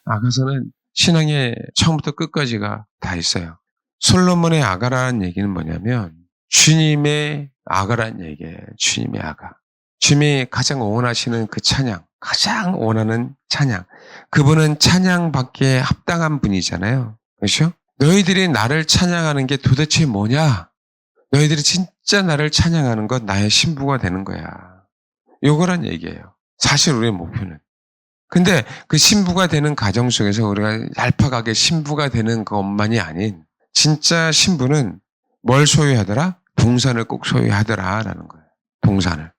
아가서는 신앙의 처음부터 끝까지가 다 있어요. 솔로몬의 아가라는 얘기는 뭐냐면 주님의 아가라는 얘기예요. 주님의 아가. 주님이 가장 원하시는 그 찬양, 가장 원하는 찬양. 그분은 찬양받기에 합당한 분이잖아요. 그렇죠? 너희들이 나를 찬양하는 게 도대체 뭐냐? 너희들이 진짜 나를 찬양하는 건 나의 신부가 되는 거야. 요거란 얘기예요. 사실 우리의 목표는. 근데 그 신부가 되는 과정 속에서 우리가 얄팍하게 신부가 되는 것만이 아닌 진짜 신부는 뭘 소유하더라? 동산을 꼭 소유하더라라는 거예요. 동산을.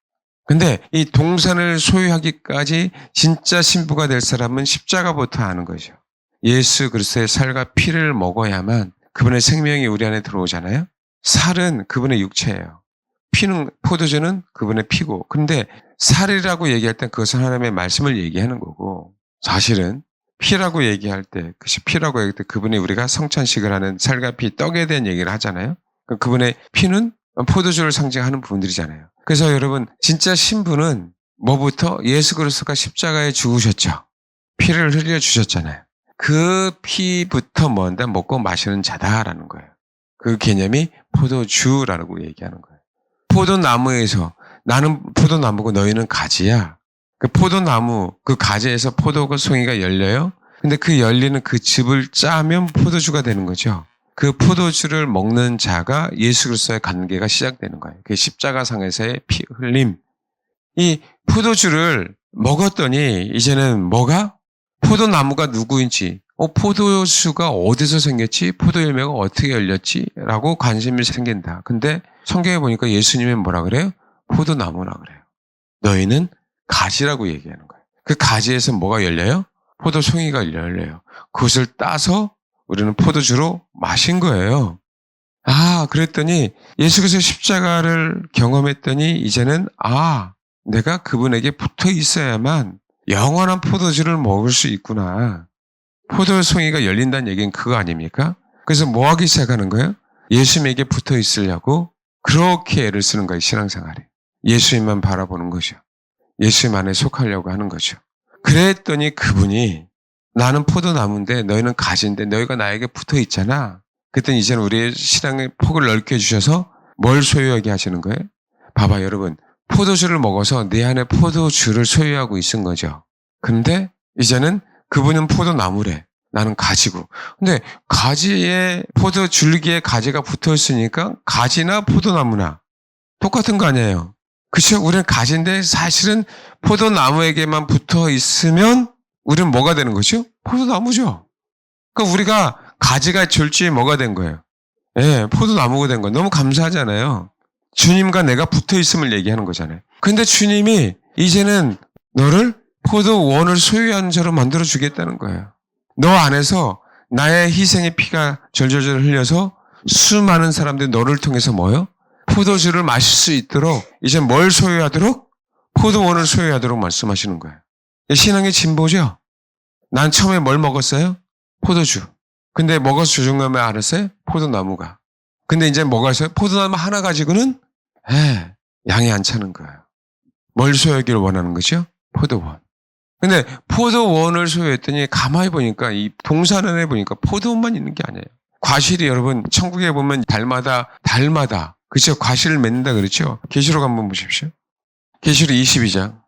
근데 이 동산을 소유하기까지 진짜 신부가 될 사람은 십자가부터 하는 거죠. 예수 그리스도의 살과 피를 먹어야만 그분의 생명이 우리 안에 들어오잖아요. 살은 그분의 육체예요. 피는, 포도주는 그분의 피고. 근데 살이라고 얘기할 땐 그것은 하나님의 말씀을 얘기하는 거고, 사실은 피라고 얘기할 때, 그것이 피라고 얘기할 때 그분이 우리가 성찬식을 하는 살과 피, 떡에 대한 얘기를 하잖아요. 그분의 피는 포도주를 상징하는 부분들이잖아요. 그래서 여러분, 진짜 신부는 뭐부터? 예수 그리스도가 십자가에 죽으셨죠. 피를 흘려주셨잖아요. 그 피부터 뭔가 먹고 마시는 자다라는 거예요. 그 개념이 포도주라고 얘기하는 거예요. 포도나무에서 나는 포도나무고 너희는 가지야. 그 포도나무, 그 가지에서 포도송이가 열려요. 근데 그 열리는 그 즙을 짜면 포도주가 되는 거죠. 그 포도주를 먹는 자가 예수 그리스도의 관계가 시작되는 거예요. 그 십자가상에서의 피 흘림. 이 포도주를 먹었더니 이제는 뭐가? 포도나무가 누구인지, 포도수가 어디서 생겼지? 포도 열매가 어떻게 열렸지? 라고 관심이 생긴다. 근데 성경에 보니까 예수님은 뭐라 그래요? 포도나무라 그래요. 너희는 가지라고 얘기하는 거예요. 그 가지에서 뭐가 열려요? 포도송이가 열려요. 그것을 따서 우리는 포도주로 마신 거예요. 그랬더니 예수께서 십자가를 경험했더니 이제는 내가 그분에게 붙어 있어야만 영원한 포도주를 먹을 수 있구나. 포도송이가 열린다는 얘기는 그거 아닙니까? 그래서 뭐 하기 시작하는 거예요? 예수님에게 붙어 있으려고 그렇게 애를 쓰는 거예요, 신앙생활에. 예수님만 바라보는 거죠. 예수님 안에 속하려고 하는 거죠. 그랬더니 그분이 나는 포도나무인데 너희는 가지인데 너희가 나에게 붙어 있잖아. 그랬더니 이제는 우리의 신앙의 폭을 넓게 주셔서 뭘 소유하게 하시는 거예요? 봐봐 여러분. 포도주를 먹어서 내 안에 포도주를 소유하고 있은 거죠. 근데 이제는 그분은 포도나무래. 나는 가지고. 근데 가지에 포도줄기에 가지가 붙어 있으니까 가지나 포도나무나 똑같은 거 아니에요. 그렇죠? 우리는 가지인데 사실은 포도나무에게만 붙어 있으면 우리는 뭐가 되는 거죠? 포도나무죠. 그러니까 우리가 가지가 줄지에 뭐가 된 거예요? 포도나무가 된 거예요. 너무 감사하잖아요. 주님과 내가 붙어 있음을 얘기하는 거잖아요. 근데 주님이 이제는 너를 포도원을 소유한 자로 만들어 주겠다는 거예요. 너 안에서 나의 희생의 피가 절절절 흘려서 수많은 사람들이 너를 통해서 뭐요? 포도주를 마실 수 있도록 이제 뭘 소유하도록? 포도원을 소유하도록 말씀하시는 거예요. 신앙의 진보죠? 난 처음에 뭘 먹었어요? 포도주. 근데 먹어서 조종하면 알았어요? 포도나무가. 근데 이제 뭐가 있어요? 포도나무 하나 가지고는 양이 안 차는 거예요. 뭘 소유하기를 원하는 거죠? 포도원. 근데 포도원을 소유했더니 가만히 보니까 이 동산원에 보니까 포도원만 있는 게 아니에요. 과실이 여러분 천국에 보면 달마다 그렇죠? 과실을 맺는다 그렇죠? 계시록 한번 보십시오. 계시록 22장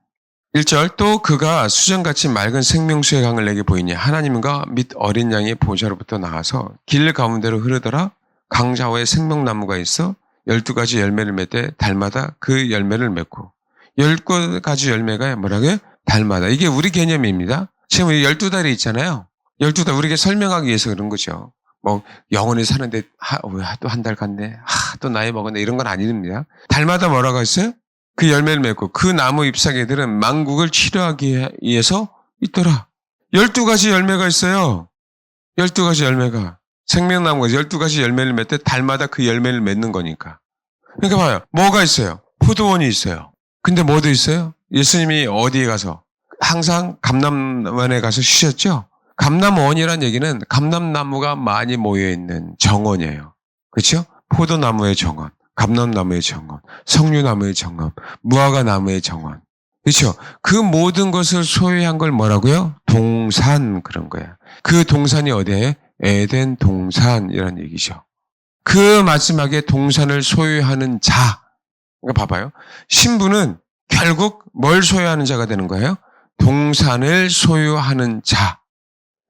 1절 또 그가 수정같이 맑은 생명수의 강을 내게 보이니 하나님과 및 어린 양의 보좌로부터 나와서 길 가운데로 흐르더라. 강 좌우에 생명나무가 있어 12가지 열매를 맺되 달마다 그 열매를 맺고 12가지 열매가 뭐라고요? 달마다. 이게 우리 개념입니다. 지금 12달이 있잖아요. 12달 우리에게 설명하기 위해서 그런 거죠. 뭐 영원히 사는데 또 한 달 갔네. 또 나이 먹었네. 이런 건 아닙니다. 달마다 뭐라고 했어요? 그 열매를 맺고 그 나무 잎사귀들은 만국을 치료하기 위해서 있더라. 12가지 열매가 있어요. 12가지 열매가. 생명나무가 12가지 열매를 맺되 달마다 그 열매를 맺는 거니까. 그러니까 봐요. 뭐가 있어요? 포도원이 있어요. 근데 뭐도 있어요? 예수님이 어디에 가서? 항상 감람원에 가서 쉬셨죠? 감람원이란 얘기는 감람나무가 많이 모여있는 정원이에요. 그렇죠? 포도나무의 정원, 감람나무의 정원, 석류나무의 정원, 무화과나무의 정원. 그렇죠? 그 모든 것을 소유한 걸 뭐라고요? 동산 그런 거야. 그 동산이 어디예요? 에덴 동산이라는 얘기죠. 그 마지막에 동산을 소유하는 자. 그러니까 봐봐요. 신부는 결국 뭘 소유하는 자가 되는 거예요? 동산을 소유하는 자.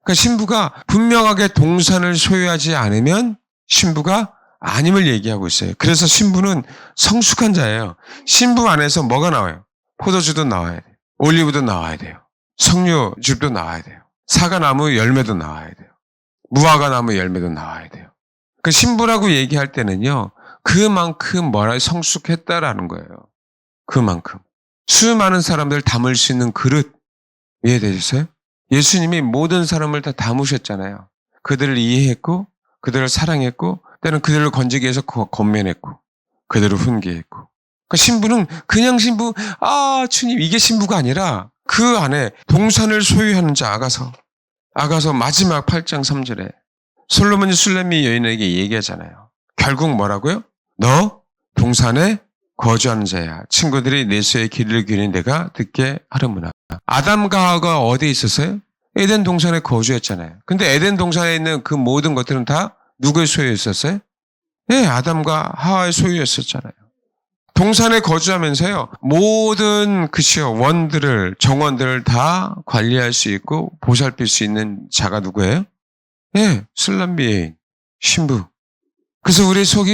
그러니까 신부가 분명하게 동산을 소유하지 않으면 신부가 아님을 얘기하고 있어요. 그래서 신부는 성숙한 자예요. 신부 안에서 뭐가 나와요? 포도주도 나와야 돼요. 올리브도 나와야 돼요. 석류즙도 나와야 돼요. 사과나무 열매도 나와야 돼요. 무화과나무 열매도 나와야 돼요. 그 신부라고 얘기할 때는요. 그만큼 성숙했다라는 거예요. 그만큼. 수많은 사람들 담을 수 있는 그릇. 이해되셨어요? 예수님이 모든 사람을 다 담으셨잖아요. 그들을 이해했고, 그들을 사랑했고, 때는 그들을 건지기 위해서 권면했고, 그들을 훈계했고. 그 신부는 그냥 신부, 주님, 이게 신부가 아니라 그 안에 동산을 소유하는 자 아가서 마지막 8장 3절에 솔로몬이 술레미 여인에게 얘기하잖아요. 결국 뭐라고요? 너 동산에 거주하는 자야. 친구들이 내수의 길을 기르니 내가 듣게 하려무나. 아담과 하와가 어디에 있었어요? 에덴 동산에 거주했잖아요. 근데 에덴 동산에 있는 그 모든 것들은 다 누구의 소유였었어요? 네, 아담과 하와의 소유였었잖아요. 동산에 거주하면서요, 모든 정원들을 다 관리할 수 있고 보살필 수 있는 자가 누구예요? 네, 술람비의 신부. 그래서 우리 속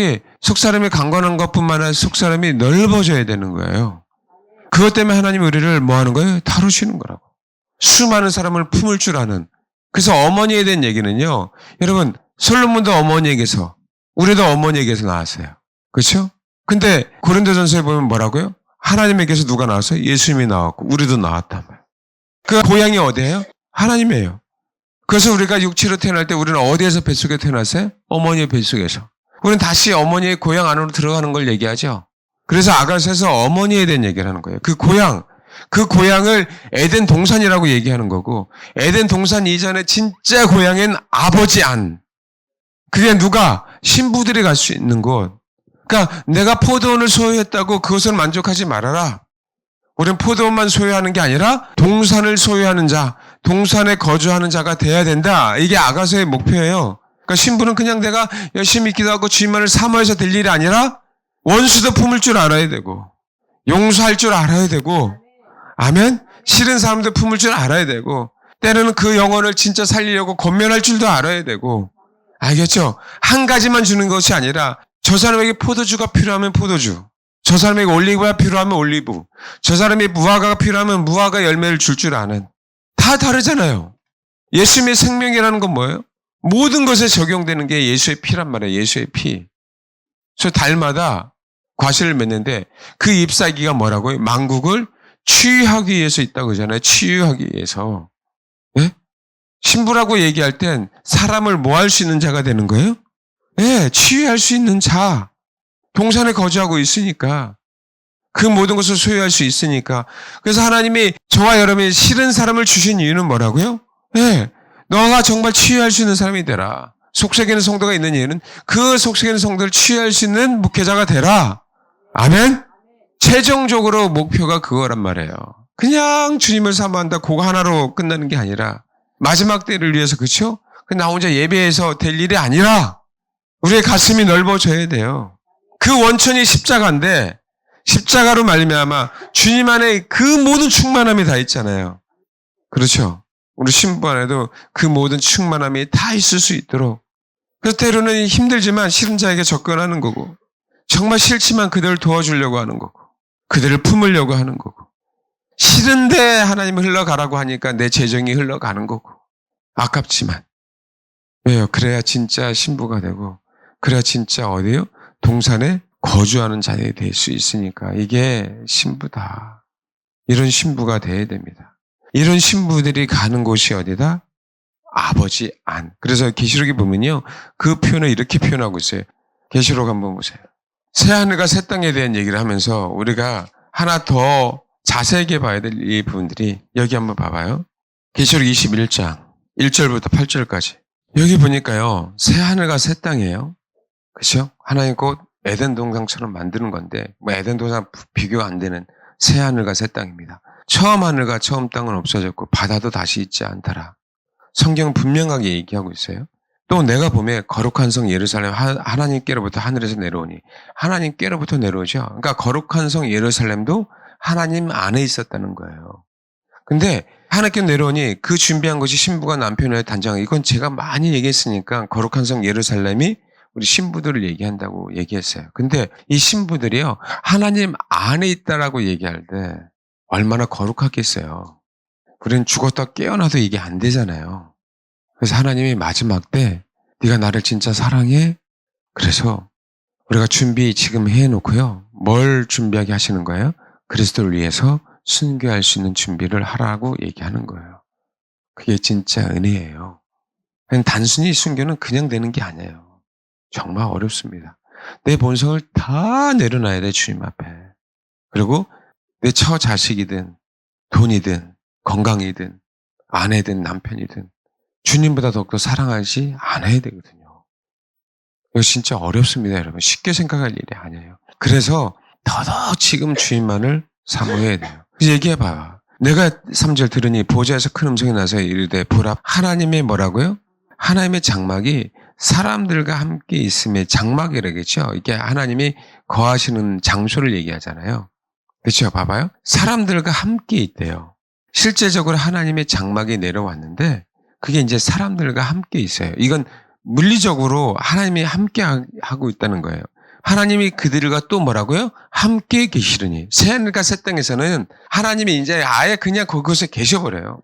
사람이 강건한 것뿐만 아니라 속 사람이 넓어져야 되는 거예요. 그것 때문에 하나님이 우리를 뭐 하는 거예요? 다루시는 거라고. 수많은 사람을 품을 줄 아는. 그래서 어머니에 대한 얘기는요, 여러분, 솔로몬도 어머니에게서, 우리도 어머니에게서 나왔어요. 그렇죠? 근데 고린도전서에 보면 뭐라고요? 하나님에게서 누가 나왔어요? 예수님이 나왔고 우리도 나왔단 말이에요. 그 고향이 어디예요? 하나님이에요. 그래서 우리가 육체로 태어날 때 우리는 어디에서 뱃속에 태어났어요? 어머니의 뱃속에서. 우리는 다시 어머니의 고향 안으로 들어가는 걸 얘기하죠. 그래서 아가서에서 어머니에 대한 얘기를 하는 거예요. 그 고향을 에덴 동산이라고 얘기하는 거고, 에덴 동산 이전에 진짜 고향은 아버지 안. 그게 누가? 신부들이 갈 수 있는 곳. 그러니까 내가 포도원을 소유했다고 그것을 만족하지 말아라. 우리는 포도원만 소유하는 게 아니라 동산을 소유하는 자, 동산에 거주하는 자가 돼야 된다. 이게 아가서의 목표예요. 그러니까 신부는 그냥 내가 열심히 기도하고 주님만을 사모해서 될 일이 아니라 원수도 품을 줄 알아야 되고, 용서할 줄 알아야 되고, 아멘? 싫은 사람도 품을 줄 알아야 되고, 때로는 그 영혼을 진짜 살리려고 권면할 줄도 알아야 되고, 알겠죠? 한 가지만 주는 것이 아니라 저 사람에게 포도주가 필요하면 포도주, 저 사람에게 올리브가 필요하면 올리브, 저 사람에게 무화과가 필요하면 무화과 열매를 줄 아는. 다 다르잖아요. 예수님의 생명이라는 건 뭐예요? 모든 것에 적용되는 게 예수의 피란 말이에요. 예수의 피. 그래서 달마다 과실을 맺는데 그 잎사귀가 뭐라고요? 만국을 치유하기 위해서 있다고 그러잖아요. 치유하기 위해서. 예? 신부라고 얘기할 땐 사람을 뭐 할 수 있는 자가 되는 거예요? 예, 치유할 수 있는 자. 동산에 거주하고 있으니까. 그 모든 것을 소유할 수 있으니까. 그래서 하나님이 저와 여러분이 싫은 사람을 주신 이유는 뭐라고요? 예, 너가 정말 치유할 수 있는 사람이 되라. 속삭이는 성도가 있는 이유는 그 속삭이는 성도를 치유할 수 있는 목회자가 되라. 아멘? 최종적으로 목표가 그거란 말이에요. 그냥 주님을 사모한다, 그거 하나로 끝나는 게 아니라 마지막 때를 위해서, 그렇죠? 나 혼자 예배해서 될 일이 아니라 우리의 가슴이 넓어져야 돼요. 그 원천이 십자가인데 십자가로 말미암아 주님 안에 그 모든 충만함이 다 있잖아요. 그렇죠? 우리 신부 안에도 그 모든 충만함이 다 있을 수 있도록. 그래서 때로는 힘들지만 싫은 자에게 접근하는 거고, 정말 싫지만 그들을 도와주려고 하는 거고, 그들을 품으려고 하는 거고, 싫은데 하나님 흘러가라고 하니까 내 재정이 흘러가는 거고, 아깝지만. 왜요? 그래야 진짜 신부가 되고, 그래야 진짜 어디요? 동산에 거주하는 자들이 될 수 있으니까 이게 신부다. 이런 신부가 돼야 됩니다. 이런 신부들이 가는 곳이 어디다? 아버지 안. 그래서 계시록에 보면요, 그 표현을 이렇게 표현하고 있어요. 계시록 한번 보세요. 새 하늘과 새 땅에 대한 얘기를 하면서 우리가 하나 더 자세하게 봐야 될 이 부분들이, 여기 한번 봐봐요. 계시록 21장 1절부터 8절까지. 여기 보니까요, 새 하늘과 새 땅이에요. 그렇죠? 하나님 곧 에덴 동산처럼 만드는 건데, 뭐 에덴 동산 비교가 안 되는 새 하늘과 새 땅입니다. 처음 하늘과 처음 땅은 없어졌고 바다도 다시 있지 않더라. 성경 분명하게 얘기하고 있어요. 또 내가 보면 거룩한 성 예루살렘 하나님께로부터 하늘에서 내려오니 하나님께로부터 내려오죠. 그러니까 거룩한 성 예루살렘도 하나님 안에 있었다는 거예요. 근데 하나님께 내려오니 그 준비한 것이 신부가 남편을 단장하고 이건 제가 많이 얘기했으니까 거룩한 성 예루살렘이 우리 신부들을 얘기한다고 얘기했어요. 근데 이 신부들이요 하나님 안에 있다라고 얘기할 때 얼마나 거룩하겠어요. 우리는 죽었다 깨어나도 이게 안 되잖아요. 그래서 하나님이 마지막 때 네가 나를 진짜 사랑해? 그래서 우리가 준비 지금 해놓고요. 뭘 준비하게 하시는 거예요? 그리스도를 위해서 순교할 수 있는 준비를 하라고 얘기하는 거예요. 그게 진짜 은혜예요. 그냥 단순히 순교는 그냥 되는 게 아니에요. 정말 어렵습니다. 내 본성을 다 내려놔야 돼, 주님 앞에. 그리고 내 처 자식이든 돈이든 건강이든 아내든 남편이든 주님보다 더욱더 사랑하지 않아야 되거든요. 이거 진짜 어렵습니다, 여러분. 쉽게 생각할 일이 아니에요. 그래서 더더욱 지금 주님만을 사모해야 돼요. 얘기해봐요. 내가 3절 들으니 보좌에서 큰 음성이 나서 이르되 보라 하나님의 뭐라고요? 하나님의 장막이 사람들과 함께 있음의 장막이라겠죠. 이게 하나님이 거하시는 장소를 얘기하잖아요. 그렇죠? 봐봐요. 사람들과 함께 있대요. 실제적으로 하나님의 장막이 내려왔는데 그게 이제 사람들과 함께 있어요. 이건 물리적으로 하나님이 함께 하고 있다는 거예요. 하나님이 그들과 또 뭐라고요? 함께 계시르니. 새하늘과 새 땅에서는 하나님이 이제 아예 그냥 그곳에 계셔버려요.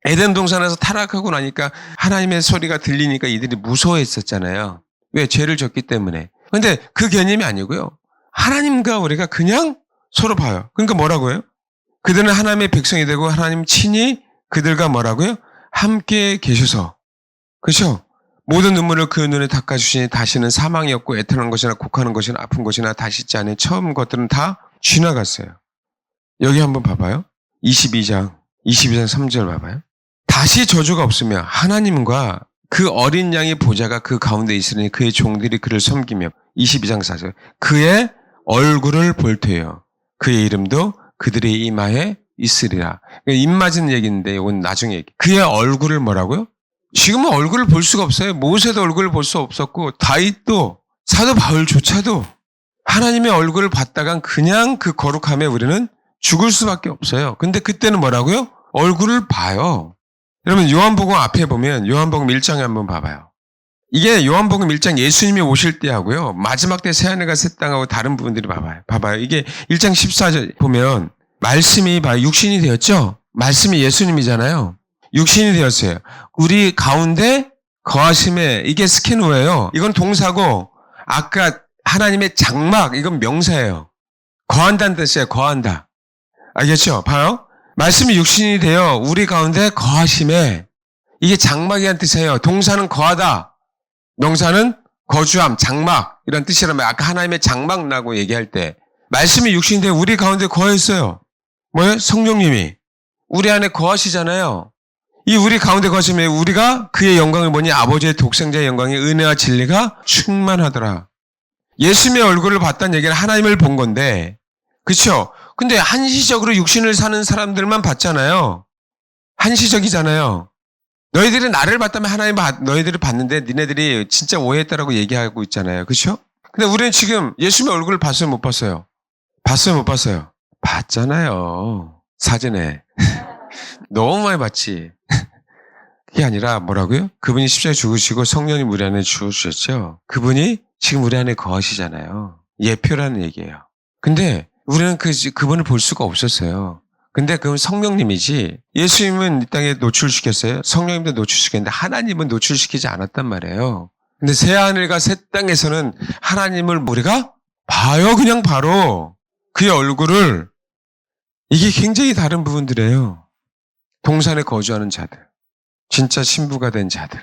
에덴 동산에서 타락하고 나니까 하나님의 소리가 들리니까 이들이 무서워했었잖아요. 왜? 죄를 졌기 때문에. 근데 그 개념이 아니고요. 하나님과 우리가 그냥 서로 봐요. 그러니까 뭐라고요? 그들은 하나님의 백성이 되고 하나님 친히 그들과 뭐라고요? 함께 계셔서. 그렇죠? 모든 눈물을 그 눈에 닦아주시니 다시는 사망이 없고 애통하는 것이나 곡하는 것이나 아픈 것이나 다시 있지 않은 처음 것들은 다 지나갔어요. 여기 한번 봐봐요. 22장 3절 봐봐요. 다시 저주가 없으며 하나님과 그 어린 양의 보좌가 그 가운데 있으니 그의 종들이 그를 섬기며 22장 4절 그의 얼굴을 볼 테요. 그의 이름도 그들의 이마에 있으리라. 입 맞은 얘기인데 이건 나중에 얘기. 그의 얼굴을 뭐라고요? 지금은 얼굴을 볼 수가 없어요. 모세도 얼굴을 볼 수 없었고 다윗도 사도 바울조차도 하나님의 얼굴을 봤다간 그냥 그 거룩함에 우리는 죽을 수밖에 없어요. 근데 그때는 뭐라고요? 얼굴을 봐요. 여러분 요한복음 앞에 보면 요한복음 1장에 한번 봐봐요. 이게 요한복음 1장 예수님이 오실 때 하고요. 마지막 때 새하늘과 새 땅하고 다른 부분들이 봐봐요. 이게 1장 14절 보면 말씀이 육신이 되었죠? 말씀이 예수님이잖아요. 육신이 되었어요. 우리 가운데 거하심에 이게 스케노예요. 이건 동사고 아까 하나님의 장막 이건 명사예요. 거한다는 뜻이에요. 거한다. 알겠죠? 봐요. 말씀이 육신이 되어 우리 가운데 거하심에 이게 장막이라는 뜻이에요. 동사는 거하다. 명사는 거주함, 장막 이런 뜻이라면 아까 하나님의 장막이라고 얘기할 때 말씀이 육신이 되어 우리 가운데 거했어요. 뭐예요? 성령님이 우리 안에 거하시잖아요. 이 우리 가운데 거하시면 우리가 그의 영광이 뭐니? 아버지의 독생자의 영광이 은혜와 진리가 충만하더라. 예수님의 얼굴을 봤다는 얘기는 하나님을 본 건데 그렇죠? 근데 한시적으로 육신을 사는 사람들만 봤잖아요. 한시적이잖아요. 너희들이 나를 봤다면 하나님 너희들을 봤는데 니네들이 진짜 오해했다라고 얘기하고 있잖아요. 그렇죠? 근데 우리는 지금 예수님의 얼굴을 봤어요? 못 봤어요? 봤어요? 못 봤어요? 봤잖아요. 사전에. 너무 많이 봤지. 그게 아니라 뭐라고요? 그분이 십자가에 죽으시고 성령님 우리 안에 주어주셨죠. 그분이 지금 우리 안에 거하시잖아요. 예표라는 얘기예요. 근데 우리는 그분을 볼 수가 없었어요. 근데 그건 성령님이지 예수님은 이 땅에 노출시켰어요. 성령님도 노출시켰는데 하나님은 노출시키지 않았단 말이에요. 근데 새하늘과 새 땅에서는 하나님을 우리가 봐요. 그냥 바로 그의 얼굴을. 이게 굉장히 다른 부분들이에요. 동산에 거주하는 자들, 진짜 신부가 된 자들.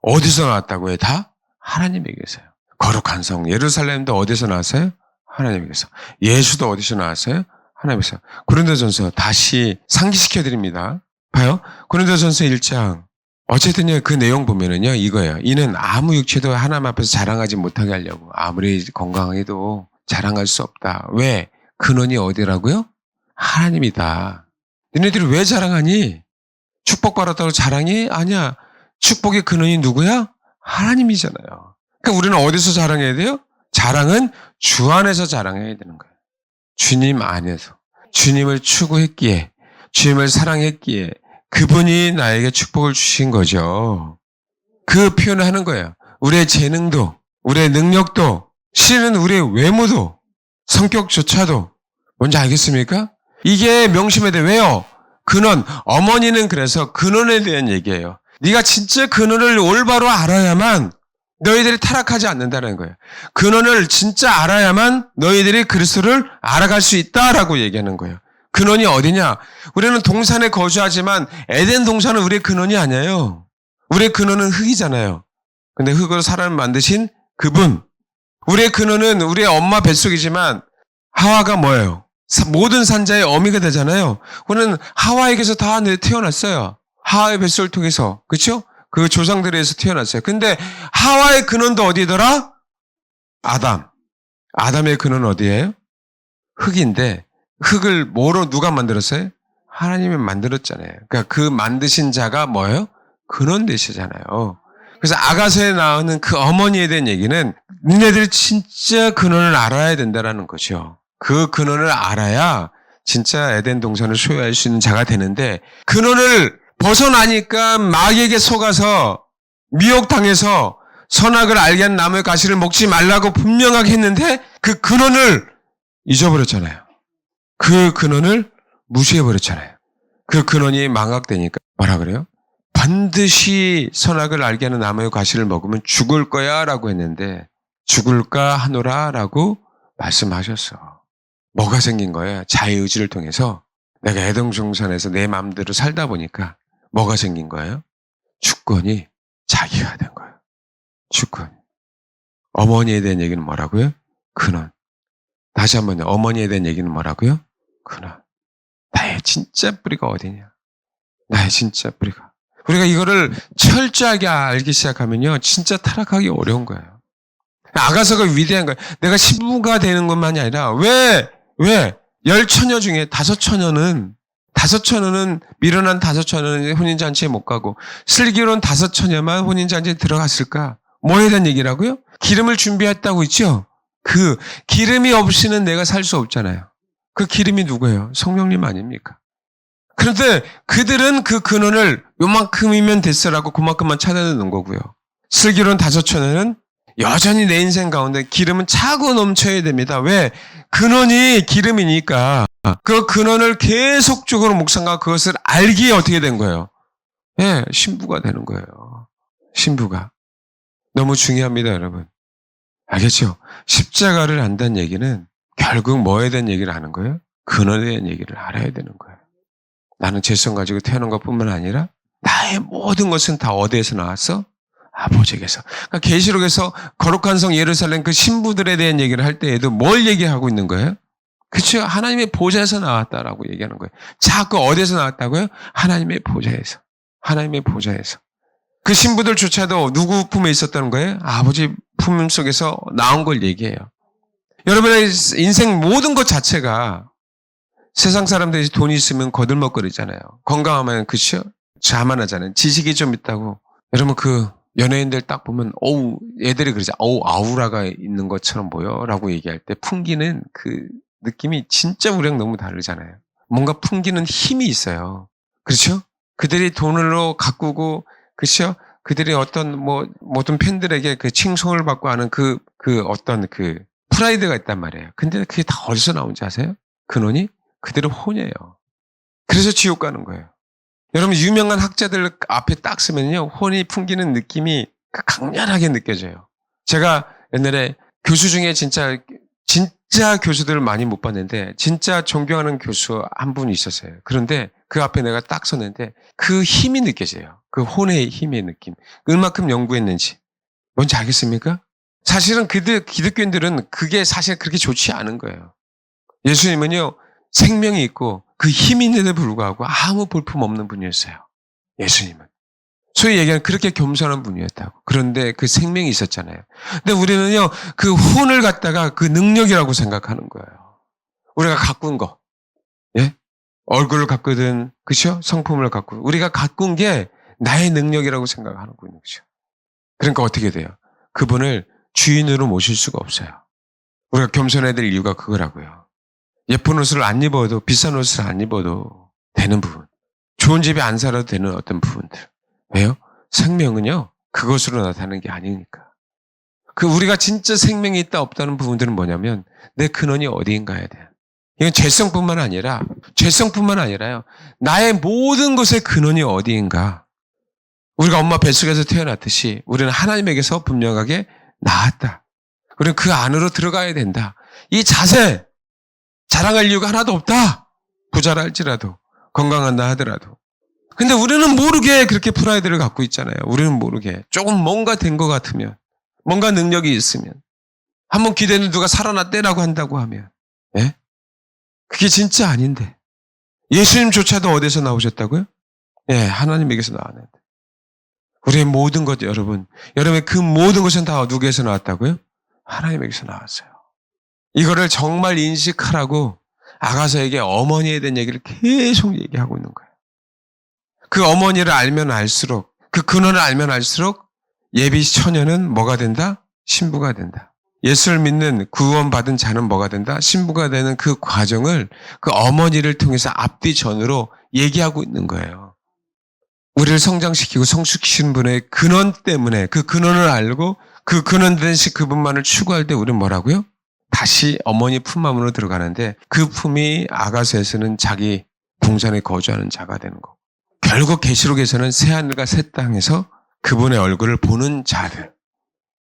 어디서 나왔다고요? 다 하나님에게서요. 거룩한 성 예루살렘도 어디서 나왔어요? 하나님에게서. 예수도 어디서 나왔어요? 하나님에서. 고린도전서 다시 상기시켜드립니다. 봐요. 고린도전서 1장. 어쨌든요, 그 내용 보면은요, 이거예요. 이는 아무 육체도 하나님 앞에서 자랑하지 못하게 하려고. 아무리 건강해도 자랑할 수 없다. 왜? 근원이 어디라고요? 하나님이다. 너네들이 왜 자랑하니? 축복받았다고 자랑이? 아니야. 축복의 근원이 누구야? 하나님이잖아요. 그러니까 우리는 어디서 자랑해야 돼요? 자랑은 주 안에서 자랑해야 되는 거예요. 주님 안에서. 주님을 추구했기에, 주님을 사랑했기에 그분이 나에게 축복을 주신 거죠. 그 표현을 하는 거예요. 우리의 재능도, 우리의 능력도, 실은 우리의 외모도, 성격조차도 뭔지 알겠습니까? 이게 명심해야 돼. 왜요? 근원, 어머니는 그래서 근원에 대한 얘기예요. 네가 진짜 근원을 올바로 알아야만 너희들이 타락하지 않는다는 거예요. 근원을 진짜 알아야만 너희들이 그리스도를 알아갈 수 있다라고 얘기하는 거예요. 근원이 어디냐? 우리는 동산에 거주하지만 에덴 동산은 우리의 근원이 아니에요. 우리의 근원은 흙이잖아요. 근데 흙으로 사람을 만드신 그분. 우리의 근원은 우리의 엄마 뱃속이지만 하와가 뭐예요? 모든 산자의 어미가 되잖아요. 우리는 하와에게서 다 태어났어요. 하와의 뱃속을 통해서. 그렇죠? 그 조상들에서 태어났어요. 근데 하와의 근원도 어디더라? 아담. 아담의 근원은 어디예요? 흙인데 흙을 뭐로 누가 만들었어요? 하나님이 만들었잖아요. 그러니까 그 만드신 자가 뭐예요? 근원 되시잖아요. 그래서 아가서에 나오는 그 어머니에 대한 얘기는 니네들이 진짜 근원을 알아야 된다는 거죠. 그 근원을 알아야 진짜 에덴 동산을 소유할 수 있는 자가 되는데 근원을 벗어나니까 마귀에게 속아서 미혹당해서 선악을 알게 한 나무의 가시를 먹지 말라고 분명하게 했는데 그 근원을 잊어버렸잖아요. 그 근원을 무시해버렸잖아요. 그 근원이 망각되니까 뭐라 그래요? 반드시 선악을 알게 하는 나무의 가시를 먹으면 죽을 거야 라고 했는데 죽을까 하노라 라고 말씀하셨어. 뭐가 생긴 거예요? 자의의지를 통해서 내가 에덴 동산에서 내 마음대로 살다 보니까 뭐가 생긴 거예요? 주권이 자기가 된 거예요. 주권. 어머니에 대한 얘기는 뭐라고요? 근원. 다시 한번 어머니에 대한 얘기는 뭐라고요? 근원. 나의 진짜 뿌리가 어디냐? 나의 진짜 뿌리가. 우리가 이거를 철저하게 알기 시작하면요. 진짜 타락하기 어려운 거예요. 아가서가 위대한 거예요. 내가 신부가 되는 것만이 아니라 왜? 열처녀 중에 다섯 처녀는 미련한 다섯 처녀는 혼인잔치에 못 가고 슬기로운 다섯 처녀만 혼인잔치에 들어갔을까? 뭐에 대한 얘기라고요? 기름을 준비했다고 있죠? 그 기름이 없이는 내가 살 수 없잖아요. 그 기름이 누구예요? 성령님 아닙니까? 그런데 그들은 그 근원을 요만큼이면 됐어라고 그만큼만 찾아내는 거고요. 슬기로운 다섯 처녀는 여전히 내 인생 가운데 기름은 차고 넘쳐야 됩니다. 왜? 근원이 기름이니까 그 근원을 계속적으로 묵상하고 그것을 알기에 어떻게 된 거예요? 예, 신부가 되는 거예요. 신부가. 너무 중요합니다, 여러분. 알겠죠? 십자가를 안다는 얘기는 결국 뭐에 대한 얘기를 하는 거예요? 근원에 대한 얘기를 알아야 되는 거예요. 나는 죄성 가지고 태어난 것뿐만 아니라 나의 모든 것은 다 어디에서 나왔어? 아버지에게서. 그러니까 계시록에서 거룩한 성 예루살렘 그 신부들에 대한 얘기를 할 때에도 뭘 얘기하고 있는 거예요? 그렇죠? 하나님의 보좌에서 나왔다라고 얘기하는 거예요. 자꾸 어디에서 나왔다고요? 하나님의 보좌에서. 하나님의 보좌에서. 그 신부들조차도 누구 품에 있었다는 거예요? 아버지 품 속에서 나온 걸 얘기해요. 여러분의 인생 모든 것 자체가 세상 사람들이 돈이 있으면 거들먹거리잖아요. 건강하면 그쵸? 자만하잖아요. 지식이 좀 있다고. 여러분 그 연예인들 딱 보면 어우 애들이 그러죠. 어우 아우라가 있는 것처럼 보여 라고 얘기할 때 풍기는 그 느낌이 진짜 우리랑 너무 다르잖아요. 뭔가 풍기는 힘이 있어요. 그렇죠? 그들이 돈으로 가꾸고 그렇죠? 그들이 어떤 모든 팬들에게 그 칭송을 받고 하는 그 어떤 그 프라이드가 있단 말이에요. 근데 그게 다 어디서 나온지 아세요? 근원이 그들은 혼이에요. 그래서 지옥 가는 거예요. 여러분 유명한 학자들 앞에 딱 쓰면요. 혼이 풍기는 느낌이 강렬하게 느껴져요. 제가 옛날에 교수 중에 진짜 교수들을 많이 못 봤는데 진짜 존경하는 교수 한 분이 있었어요. 그런데 그 앞에 내가 딱 섰는데 그 힘이 느껴져요. 그 혼의 힘의 느낌. 얼마큼 연구했는지. 뭔지 알겠습니까? 사실은 기독교인들은 그게 사실 그렇게 좋지 않은 거예요. 예수님은요. 생명이 있고 그 힘이 있는데 불구하고 아무 볼품 없는 분이었어요. 예수님은. 소위 얘기하는 그렇게 겸손한 분이었다고. 그런데 그 생명이 있었잖아요. 근데 우리는요. 그 혼을 갖다가 그 능력이라고 생각하는 거예요. 우리가 가꾼 거. 예? 얼굴을 가꾸든, 그죠? 성품을 가꾸든. 우리가 가꾼 게 나의 능력이라고 생각하고 있는 거죠. 그러니까 어떻게 돼요? 그분을 주인으로 모실 수가 없어요. 우리가 겸손해야 될 이유가 그거라고요. 예쁜 옷을 안 입어도, 비싼 옷을 안 입어도 되는 부분. 좋은 집에 안 살아도 되는 어떤 부분들. 왜요? 생명은요, 그것으로 나타나는 게 아니니까. 우리가 진짜 생명이 있다 없다는 부분들은 뭐냐면, 내 근원이 어디인가에 대한. 이건 죄성뿐만 아니라요. 나의 모든 것의 근원이 어디인가. 우리가 엄마 뱃속에서 태어났듯이 우리는 하나님에게서 분명하게 나왔다. 우리는 그 안으로 들어가야 된다. 이 자세, 자랑할 이유가 하나도 없다. 부자라 할지라도, 건강한다 하더라도. 근데 우리는 모르게 그렇게 프라이드를 갖고 있잖아요. 우리는 모르게. 조금 뭔가 된 것 같으면, 뭔가 능력이 있으면, 한번 기대는 누가 살아났대라고 한다고 하면, 예? 그게 진짜 아닌데. 예수님조차도 어디서 나오셨다고요? 예, 하나님에게서 나왔는데. 우리의 모든 것, 여러분의 그 모든 것은 다 누구에서 나왔다고요? 하나님에게서 나왔어요. 이거를 정말 인식하라고 아가서에게 어머니에 대한 얘기를 계속 얘기하고 있는 거예요. 그 어머니를 알면 알수록, 그 근원을 알면 알수록 예비 처녀는 뭐가 된다? 신부가 된다. 예수를 믿는 구원받은 자는 뭐가 된다? 신부가 되는 그 과정을 그 어머니를 통해서 앞뒤 전으로 얘기하고 있는 거예요. 우리를 성장시키고 성숙시키는 분의 근원 때문에 그 근원을 알고 그 근원 대신 그분만을 추구할 때 우리는 뭐라고요? 다시 어머니 품 안으로 들어가는데 그 품이 아가서에서는 자기 동산에 거주하는 자가 되는 거고 결국 계시록에서는 새하늘과 새 땅에서 그분의 얼굴을 보는 자들.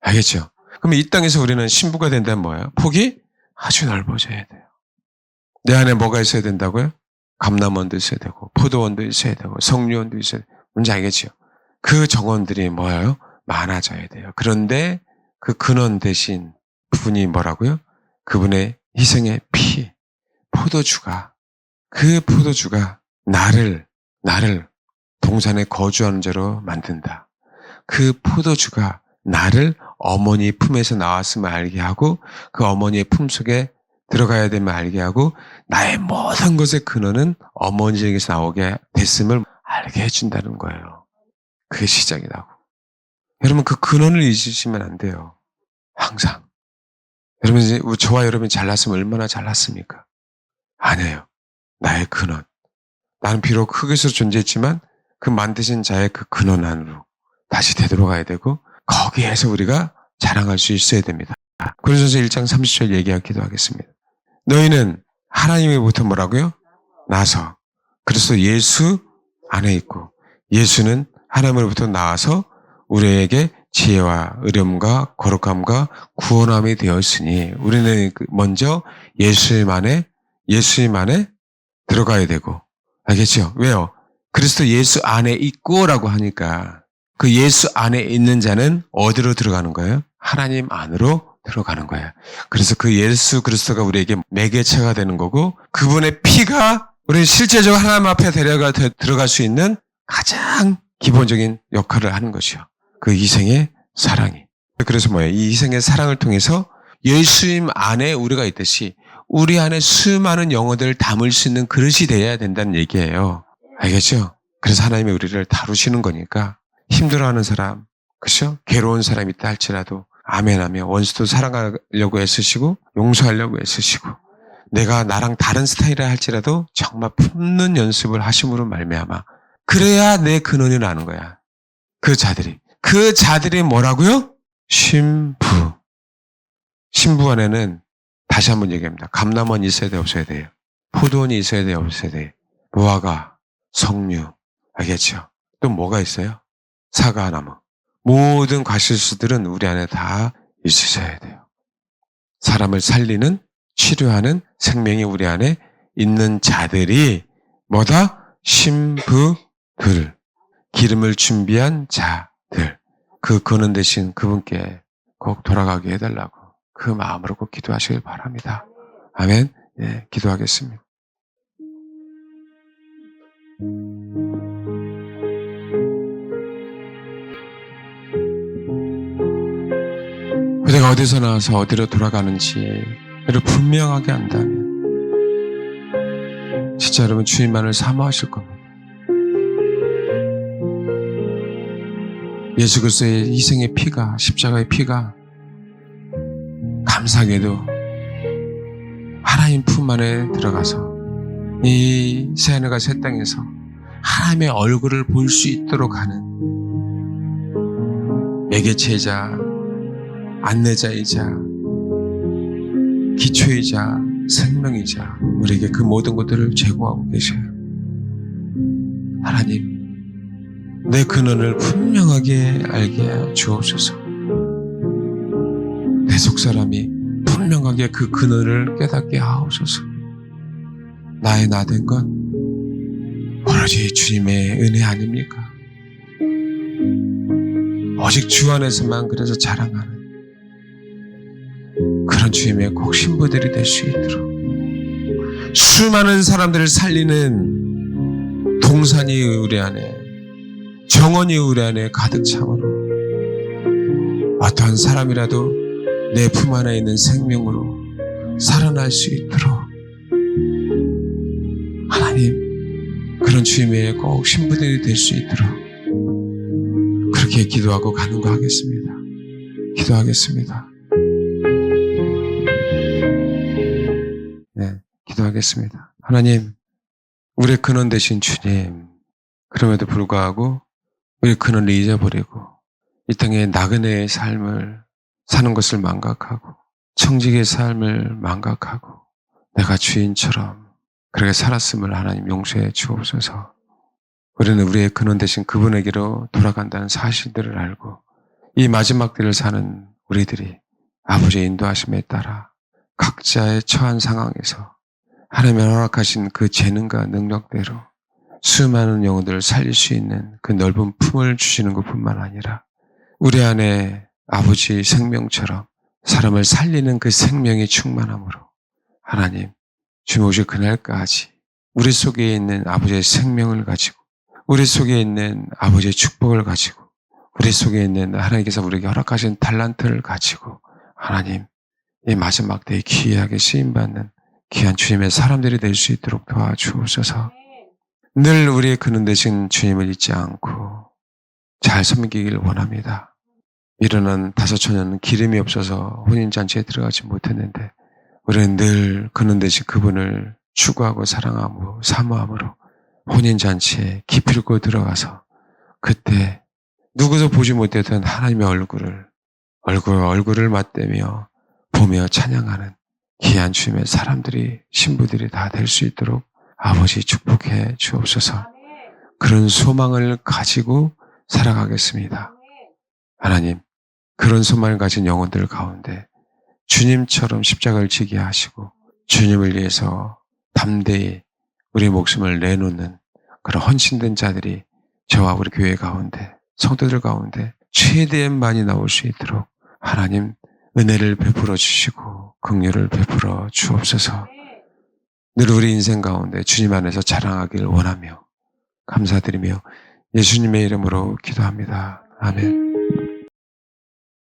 알겠죠? 그럼 이 땅에서 우리는 신부가 된다면 뭐예요? 폭이 아주 넓어져야 돼요. 내 안에 뭐가 있어야 된다고요? 감람원도 있어야 되고 포도원도 있어야 되고 석류원도 있어야 되고 뭔지 알겠죠? 그 정원들이 뭐예요? 많아져야 돼요. 그런데 그 근원 대신 분이 뭐라고요? 그분의 희생의 피, 포도주가 나를 동산에 거주하는 자로 만든다. 그 포도주가 나를 어머니 품에서 나왔음을 알게 하고 그 어머니의 품 속에 들어가야 됨을 알게 하고 나의 모든 것의 근원은 어머니에게서 나오게 됐음을 알게 해준다는 거예요. 그게 시작이라고. 여러분 그 근원을 잊으시면 안 돼요. 항상. 여러분 저와 여러분이 잘났으면 얼마나 잘났습니까? 아니에요. 나의 근원. 나는 비록 흙에서 존재했지만 그 만드신 자의 그 근원 안으로 다시 되돌아가야 되고 거기에서 우리가 자랑할 수 있어야 됩니다. 고린도전서 1장 30절 얘기하기도 하겠습니다. 너희는 하나님으로부터 뭐라고요? 나서 그래서 예수 안에 있고 예수는 하나님으로부터 나와서 우리에게 지혜와 의름과 거룩함과 구원함이 되었으니 우리는 먼저 예수님 안에 들어가야 되고 알겠죠? 왜요? 그리스도 예수 안에 있고라고 하니까 그 예수 안에 있는 자는 어디로 들어가는 거예요? 하나님 안으로 들어가는 거예요. 그래서 그 예수 그리스도가 우리에게 매개체가 되는 거고 그분의 피가 우리는 실제적으로 하나님 앞에 들어갈 수 있는 가장 기본적인 역할을 하는 것이요. 그 희생의 사랑이. 그래서 뭐예요? 이 희생의 사랑을 통해서 예수님 안에 우리가 있듯이 우리 안에 수많은 영혼들을 담을 수 있는 그릇이 되어야 된다는 얘기예요. 알겠죠? 그래서 하나님이 우리를 다루시는 거니까 힘들어하는 사람, 그렇죠? 괴로운 사람이 있다 할지라도 아멘하며 원수도 사랑하려고 애쓰시고 용서하려고 애쓰시고 내가 나랑 다른 스타일이라 할지라도 정말 품는 연습을 하심으로 말미암아 그래야 내 근원이 나는 거야. 그 자들이 뭐라고요? 신부 안에는 다시 한번 얘기합니다. 감람원이 있어야 돼 없어야 돼요? 포도원이 있어야 돼 없어야 돼요? 무화과, 석류 알겠죠? 또 뭐가 있어요? 사과나무. 모든 과실수들은 우리 안에 다 있으셔야 돼요. 사람을 살리는, 치료하는 생명이 우리 안에 있는 자들이 뭐다? 신부들. 기름을 준비한 자들. 그 근원 대신 그분께 꼭 돌아가게 해달라고 그 마음으로 꼭 기도하시길 바랍니다. 아멘. 예, 기도하겠습니다. 내가 어디서 나와서 어디로 돌아가는지를 분명하게 안다면 진짜 여러분 주님만을 사모하실 겁니다. 예수 그리스도의 희생의 피가, 십자가의 피가 감사하게도 하나님 품 안에 들어가서 이 새하늘과 새 땅에서 하나님의 얼굴을 볼 수 있도록 하는 매개체이자 안내자이자 기초이자 생명이자 우리에게 그 모든 것들을 제공하고 계셔요. 하나님, 내 근원을 분명하게 알게 주옵소서. 내 속사람이 분명하게 그 근원을 깨닫게 하옵소서. 나의 나 된 건 오로지 주님의 은혜 아닙니까? 오직 주 안에서만 그래서 자랑하는 그런 주님의 꼭 신부들이 될 수 있도록 수많은 사람들을 살리는 동산이 우리 안에, 정원이 우리 안에 가득 참으로 어떠한 사람이라도 내 품 안에 있는 생명으로 살아날 수 있도록 하나님, 그런 주님의 꼭 신부들이 될 수 있도록 그렇게 기도하고 가는 거 하겠습니다. 기도하겠습니다. 네, 기도하겠습니다. 하나님, 우리의 근원 되신 주님, 그럼에도 불구하고 우리의 근원을 잊어버리고 이 땅에 나그네의 삶을 사는 것을 망각하고 청직의 삶을 망각하고 내가 주인처럼 그렇게 살았음을 하나님 용서해 주옵소서. 우리는 우리의 근원 되신 그분에게로 돌아간다는 사실들을 알고 이 마지막 때를 사는 우리들이 아버지의 인도하심에 따라 각자의 처한 상황에서 하나님의 허락하신 그 재능과 능력대로 수많은 영혼들을 살릴 수 있는 그 넓은 품을 주시는 것뿐만 아니라 우리 안에 아버지 생명처럼 사람을 살리는 그 생명이 충만함으로 하나님, 주님 오실 그날까지 우리 속에 있는 아버지의 생명을 가지고 우리 속에 있는 아버지의 축복을 가지고 우리 속에 있는 하나님께서 우리에게 허락하신 달란트를 가지고 하나님, 이 마지막 때에 귀하게 쓰임받는 귀한 주님의 사람들이 될 수 있도록 도와주옵소서. 늘 우리의 근원 되신 주님을 잊지 않고 잘 섬기길 원합니다. 미련한 다섯 처녀는 기름이 없어서 혼인잔치에 들어가지 못했는데 우리는 늘 근원 되신 그분을 추구하고 사랑하고 사모함으로 혼인잔치에 기필코 들어가서 그때 누구도 보지 못했던 하나님의 얼굴을 맞대며 보며 찬양하는 귀한 주님의 사람들이, 신부들이 다 될 수 있도록 아버지 축복해 주옵소서. 그런 소망을 가지고 살아가겠습니다. 하나님, 그런 소망을 가진 영혼들 가운데 주님처럼 십자가를 지게 하시고 주님을 위해서 담대히 우리 목숨을 내놓는 그런 헌신된 자들이 저와 우리 교회 가운데, 성도들 가운데 최대한 많이 나올 수 있도록 하나님 은혜를 베풀어 주시고 긍휼을 베풀어 주옵소서. 늘 우리 인생 가운데 주님 안에서 자랑하길 원하며 감사드리며 예수님의 이름으로 기도합니다. 아멘.